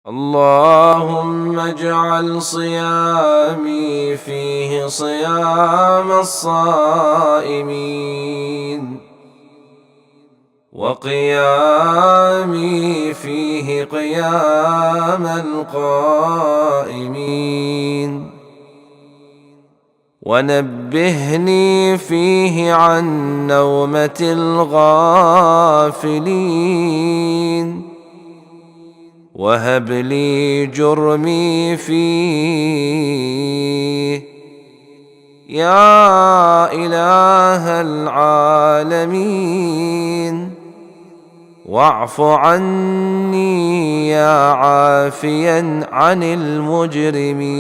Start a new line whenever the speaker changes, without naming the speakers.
اللهم اجعل صيامي فيه صيام الصائمين، وقيامي فيه قيام القائمين، ونبهني فيه عن نومة الغافلين، وهب لي جرمي فيه يا إله العالمين، واعف عني يا عافيا عن المجرمين.